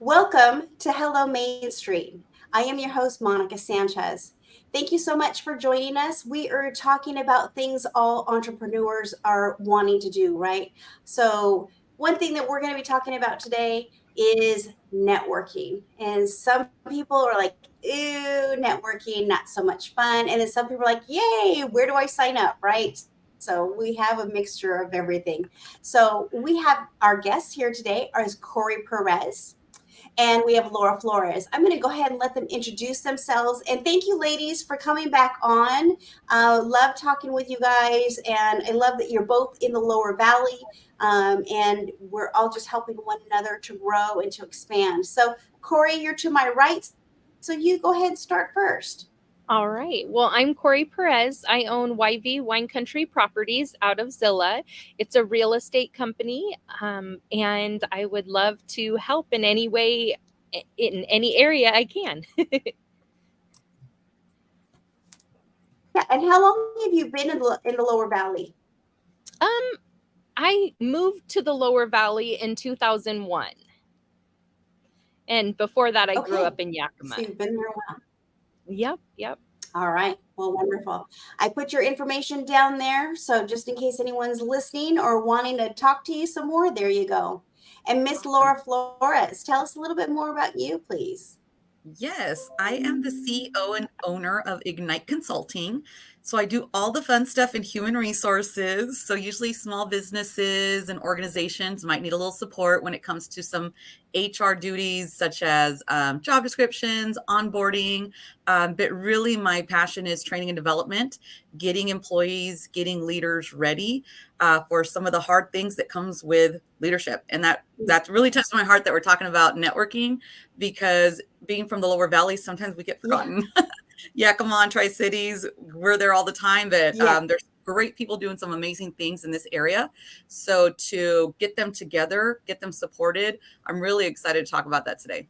Welcome to Hello Main Street. I am your host, Monica Sanches. Thank you so much for joining us. We are talking about things all entrepreneurs are wanting to do, right? So, one thing that we're going to be talking about today is networking. And some people are like, ew, networking, not so much fun. And then some people are like, yay, where do I sign up, right? So, we have a mixture of everything. So, we have our guests here today is Cori Perez and we have Laura Flores. I'm going to go ahead and let them introduce themselves. And thank you, ladies, for coming back on. Love talking with you guys. And I love that you're both in the lower valley. And we're all just helping one another to grow and to expand. So, Cori, you're to my right. So, you go ahead and start first. All right. Well, I'm Cori Perez. I own YV Wine Country Properties out of Zillah. It's a real estate company, and I would love to help in any way, in any area I can. Yeah. And how long have you been in the lower valley? um, I moved to the Lower Valley in 2001, and before that, I grew Okay. up in So, Yakima. you've been there a while. Yep, yep. All right. Well, wonderful. I put your information down there. So just in case anyone's listening or wanting to talk to you some more, there you go. And Miss Awesome. Laura Flores, tell us a little bit more about you, please. Yes, I am the CEO and owner of Ignite Consulting. So I do all the fun stuff in human resources. So usually small businesses and organizations might need a little support when it comes to some HR duties such as job descriptions, onboarding. But really my passion is training and development, getting employees, getting leaders ready for some of the hard things that comes with leadership. And that really touched my heart that we're talking about networking because being from the lower valley, sometimes we get Yeah. forgotten. Yakima, Tri-Cities, we're there all the time, but Yeah. there's great people doing some amazing things in this area. So to get them together, get them supported, I'm really excited to talk about that today.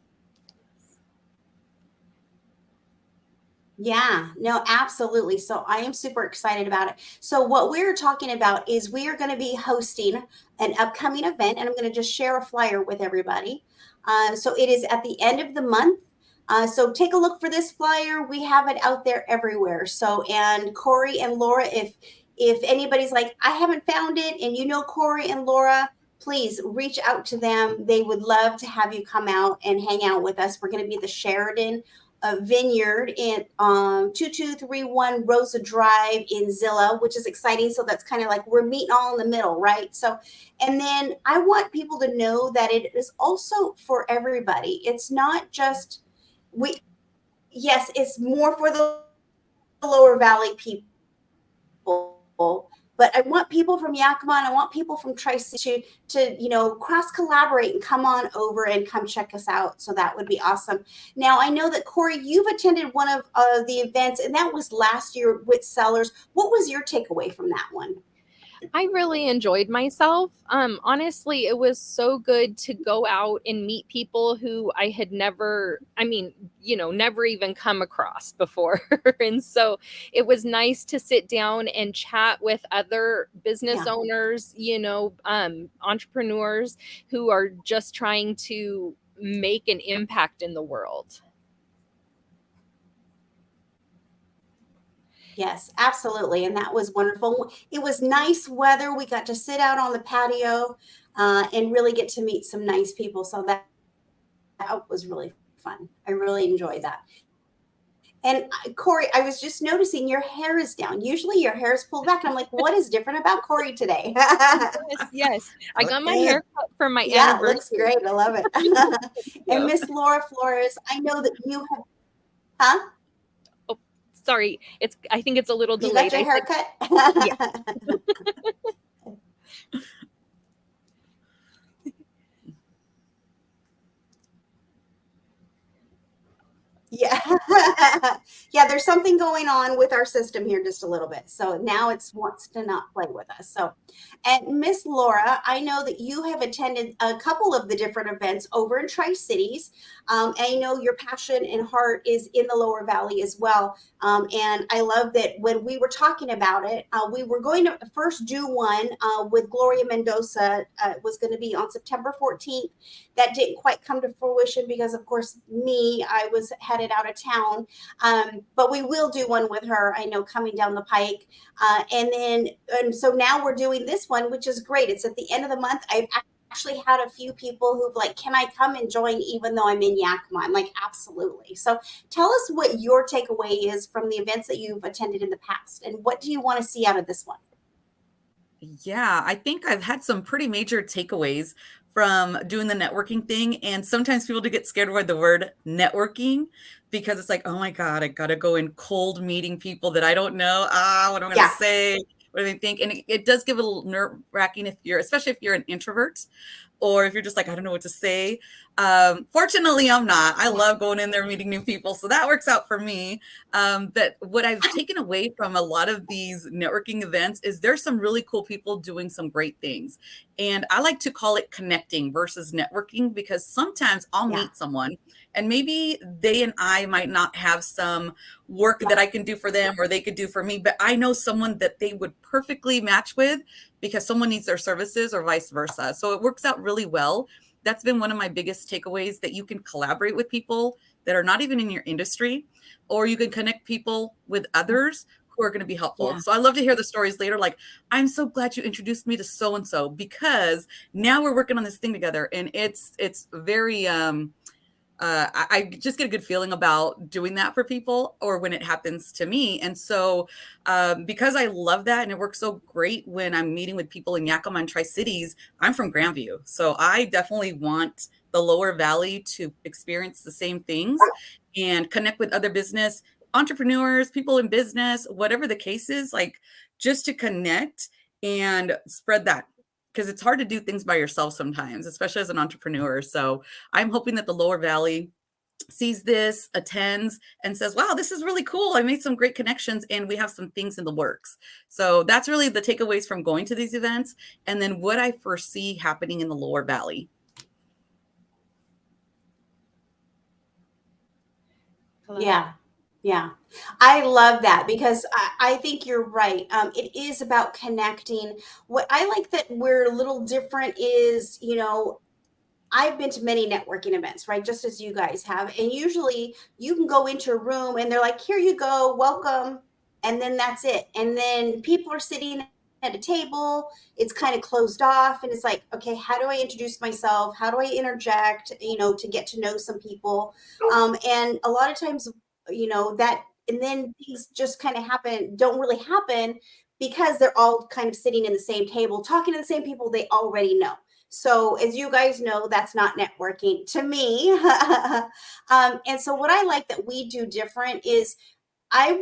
Yeah, no, absolutely. So I am super excited about it. So what we're talking about is we are going to be hosting an upcoming event, and I'm going to just share a flyer with everybody. So it is at the end of the month. So take a look for this flyer. We have it out there everywhere. So and Cori and Laura, if anybody's like, I haven't found it, and you know Cori and Laura, please reach out to them. They would love to have you come out and hang out with us. We're going to be at the Sheridan Vineyard in 2231 Roza Drive in Zillah, which is exciting. So that's kind of like we're meeting all in the middle, right? So, and then I want people to know that it is also for everybody. It's not just we. Yes, it's more for the lower valley people, but I want people from Yakima and I want people from Tri-Cities to cross collaborate and come on over and come check us out. So that would be awesome. Now I know that Cori, you've attended one of the events, and that was last year with Sellers. What was your takeaway from that one? I really enjoyed myself. Honestly, it was so good to go out and meet people who I had never, never even come across before. And so it was nice to sit down and chat with other business Yeah. owners, entrepreneurs who are just trying to make an impact in the world. Yes, absolutely. And that was wonderful. It was nice weather. We got to sit out on the patio and really get to meet some nice people. So that was really fun. I really enjoyed that. And Cori, I was just noticing your hair is down. Usually your hair is pulled back. And I'm like, what is different about Cori today? Yes, yes. I got my Okay. hair cut for my Yeah, it looks anniversary. great. I love it. And So, Miss Laura Flores, I know that you have, huh? oh, sorry. I think it's a little You got delayed. your I hair said, cut? yeah. Yeah. Yeah, there's something going on with our system here just a little bit. So now it wants to not play with us. So, and Miss Laura, I know that you have attended a couple of the different events over in Tri-Cities. And I know your passion and heart is in the Lower Valley as well. And I love that when we were talking about it, we were going to first do one with Gloria Mendoza. It was going to be on September 14th. That didn't quite come to fruition because, of course, I was headed out of town. But we will do one with her, I know, coming down the pike. And so now we're doing this one, which is great. It's at the end of the month. I've actually had a few people who've like, can I come and join even though I'm in Yakima? I'm like, absolutely. So tell us what your takeaway is from the events that you've attended in the past, and what do you want to see out of this one? Yeah, I think I've had some pretty major takeaways from doing the networking thing. And sometimes people do get scared with the word networking because it's like, oh my God, I got to go in cold meeting people that I don't know. What am I going Yeah. to say? What do they think? And it does give a little nerve wracking especially if you're an introvert, or if you're just like, I don't know what to say. Fortunately, I'm not. I love going in there meeting new people. So that works out for me. But what I've taken away from a lot of these networking events is there's some really cool people doing some great things. And I like to call it connecting versus networking, because sometimes I'll Yeah. meet someone and maybe they and I might not have some work that I can do for them or they could do for me, but I know someone that they would perfectly match with because someone needs their services or vice versa. So it works out really well. That's been one of my biggest takeaways, that you can collaborate with people that are not even in your industry, or you can connect people with others who are going to be helpful. Yeah. So I love to hear the stories later. Like, I'm so glad you introduced me to so-and-so because now we're working on this thing together. And it's very, I just get a good feeling about doing that for people, or when it happens to me. And so because I love that, and it works so great when I'm meeting with people in Yakima and Tri-Cities, I'm from Grandview. So I definitely want the Lower Valley to experience the same things and connect with other business entrepreneurs, people in business, whatever the case is, like just to connect and spread that. Because it's hard to do things by yourself sometimes, especially as an entrepreneur. So I'm hoping that the Lower Valley sees this, attends, and says, wow, this is really cool. I made some great connections and we have some things in the works. So that's really the takeaways from going to these events. And then what I foresee happening in the Lower Valley. Hello. Yeah. Yeah. I love that because I think you're right. It is about connecting. What I like that we're a little different is, I've been to many networking events, right? Just as you guys have. And usually you can go into a room and they're like, here you go, welcome. And then that's it. And then people are sitting at a table, it's kind of closed off. And it's like, okay, how do I introduce myself? How do I interject, to get to know some people? And a lot of times, and then things just kind of don't really happen because they're all kind of sitting in the same table, talking to the same people they already know. So, as you guys know, that's not networking to me. And so, what I like that we do different is I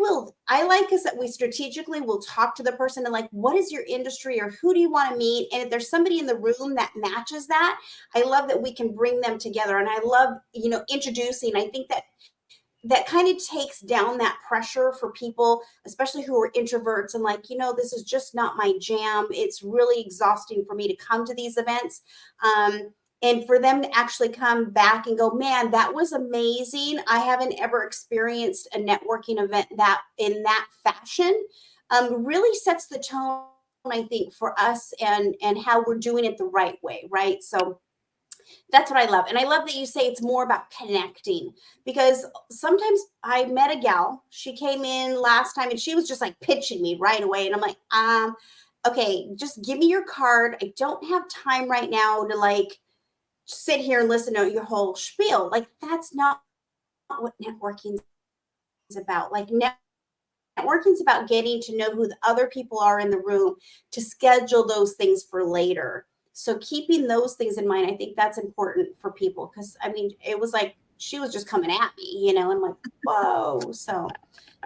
like is that we strategically will talk to the person and like, what is your industry or who do you want to meet? And if there's somebody in the room that matches that, I love that we can bring them together. And I love, introducing. I think that kind of takes down that pressure for people, especially who are introverts and like, this is just not my jam. It's really exhausting for me to come to these events. And for them to actually come back and go, man, that was amazing. I haven't ever experienced a networking event that in that fashion, really sets the tone, I think, for us and how we're doing it the right way, right? So that's what I love. And I love that you say it's more about connecting because sometimes I met a gal, she came in last time and she was just like pitching me right away. And I'm like, okay, just give me your card. I don't have time right now to like sit here and listen to your whole spiel. Like, that's not what networking is about. Like, networking is about getting to know who the other people are in the room to schedule those things for later. So keeping those things in mind, I think that's important for people because I mean, it was like she was just coming at me, and I'm like, whoa. So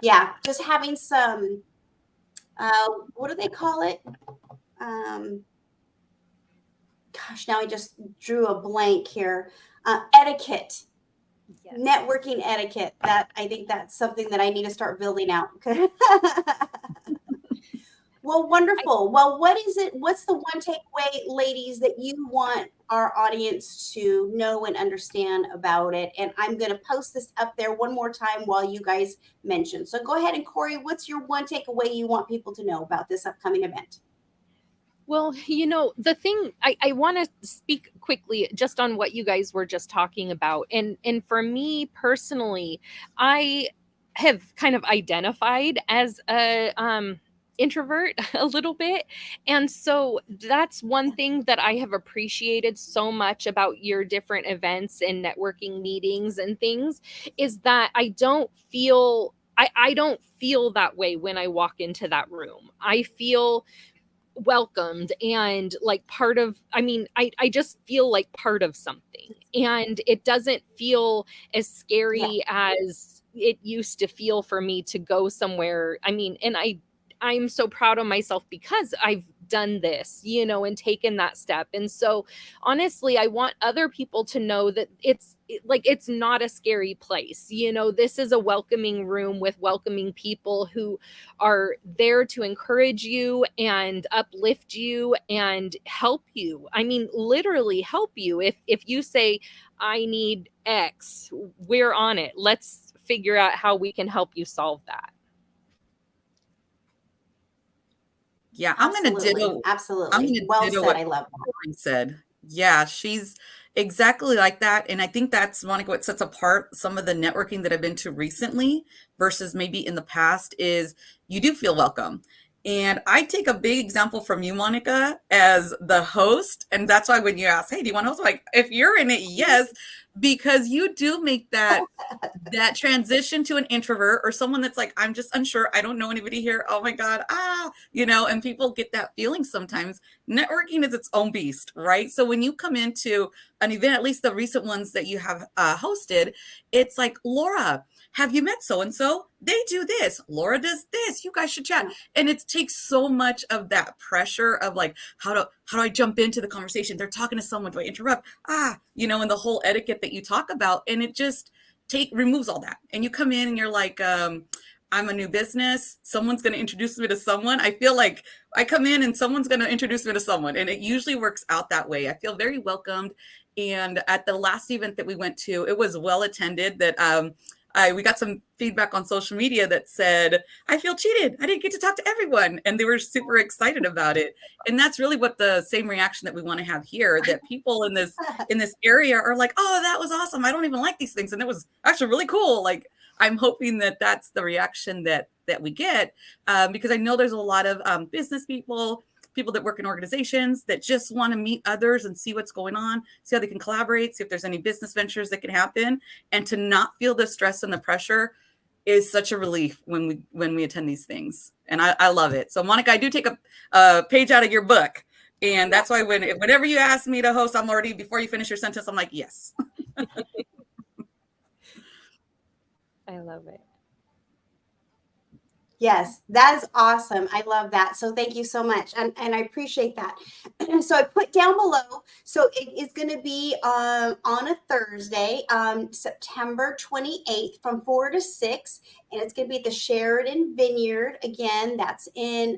yeah, just having some what do they call it? Um, Gosh, now I just drew a blank here. Etiquette Yes. Networking etiquette. That I think that's something that I need to start building out. Well, wonderful. Well, what's the one takeaway, ladies, that you want our audience to know and understand about it? And I'm going to post this up there one more time while you guys mention. So go ahead and Cori, what's your one takeaway you want people to know about this upcoming event? Well, the thing I want to speak quickly just on what you guys were just talking about. And for me personally, I have kind of identified as a introvert a little bit. And so that's one thing that I have appreciated so much about your different events and networking meetings and things is that I don't feel that way when I walk into that room. I feel welcomed and like part of, I just feel like part of something, and it doesn't feel as Yeah, scary as it used to feel for me to go somewhere. And I'm so proud of myself because I've done this, and taken that step. And so honestly, I want other people to know that it's not a scary place. This is a welcoming room with welcoming people who are there to encourage you and uplift you and help you. I mean, literally help you. If you say, I need X, we're on it. Let's figure out how we can help you solve that. Yeah, absolutely. I'm Absolutely. gonna Well ditto said. what I love Corey said. Yeah, she's exactly like that. And I think that's, Monica, what sets apart some of the networking that I've been to recently versus maybe in the past is you do feel welcome. And I take a big example from you, Monica, as the host. And that's why when you ask, hey, do you want to host? I'm like, if you're in it, yes, because you do make that transition to an introvert or someone that's like, I'm just unsure. I don't know anybody here. Oh my God. And people get that feeling sometimes. Networking is its own beast, right? So when you come into an event, at least the recent ones that you have hosted, it's like, Laura, have you met so-and-so? They do this. Laura does this. You guys should chat. that. And it takes so much of that pressure of like, how do I jump into the conversation? They're talking to someone. Do I interrupt? And the whole etiquette that you talk about. And it just removes all that. And you come in and you're like, I'm a new business. Someone's going to introduce me to someone. I feel like I come in and someone's going to introduce me to someone. And it usually works out that way. I feel very welcomed. And at the last event that we went to, it was well attended that we got some feedback on social media that said, I feel cheated. I didn't get to talk to everyone. And they were super excited about it. And that's really what the same reaction that we want to have here, that people in this area are like, oh, that was awesome. I don't even like these things. And it was actually really cool. Like, I'm hoping that that's the reaction that we get, because I know there's a lot of business people that work in organizations that just want to meet others and see what's going on, see how they can collaborate, see if there's any business ventures that can happen, and to not feel the stress and the pressure is such a relief when we attend these things. And I love it. So Monica, I do take a page out of your book. And that's why whenever you ask me to host, I'm already, before you finish your sentence, I'm like, yes. I love it. Yes, that is awesome. I love that. So thank you so much. And I appreciate that. So I put down below. So it is going to be on a Thursday, September 28th from 4 to 6. And it's going to be at the Sheridan Vineyard. Again, that's in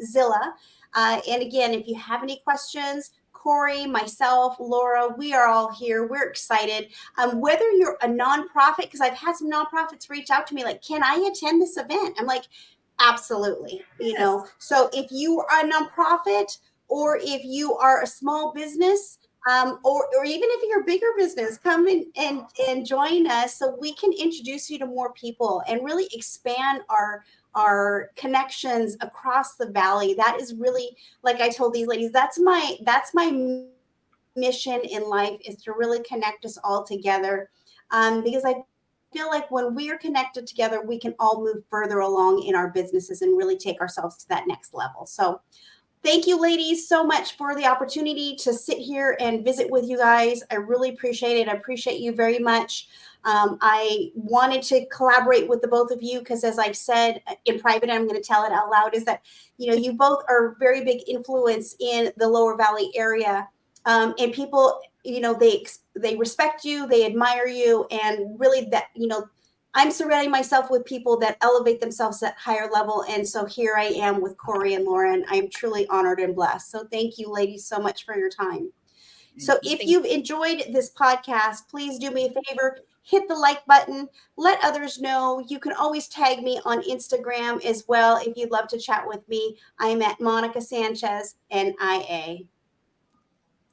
Zillah. And again, if you have any questions, Cori, myself, Laura, we are all here. We're excited. Whether you're a nonprofit, because I've had some nonprofits reach out to me like, can I attend this event? I'm like, absolutely. Yes. So if you are a nonprofit or if you are a small business, or even if you're a bigger business, come in and join us so we can introduce you to more people and really expand our connections across the valley. That is really, like I told these ladies, that's my mission in life, is to really connect us all together, because I feel like when we are connected together, we can all move further along in our businesses and really take ourselves to that next level. So thank you, ladies, so much for the opportunity to sit here and visit with you guys. I really appreciate it. I appreciate you very much. I wanted to collaborate with the both of you because, as I've said in private, I'm going to tell it out loud, is that, you both are very big influence in the Lower Valley area. And people, they respect you, they admire you, and really that, I'm surrounding myself with people that elevate themselves at higher level. And so here I am with Cori and Lauren. I am truly honored and blessed. So thank you, ladies, so much for your time. So if you've enjoyed this podcast, please do me a favor, hit the like button, let others know. You can always tag me on Instagram as well if you'd love to chat with me. I'm at Monica Sanches, NIA.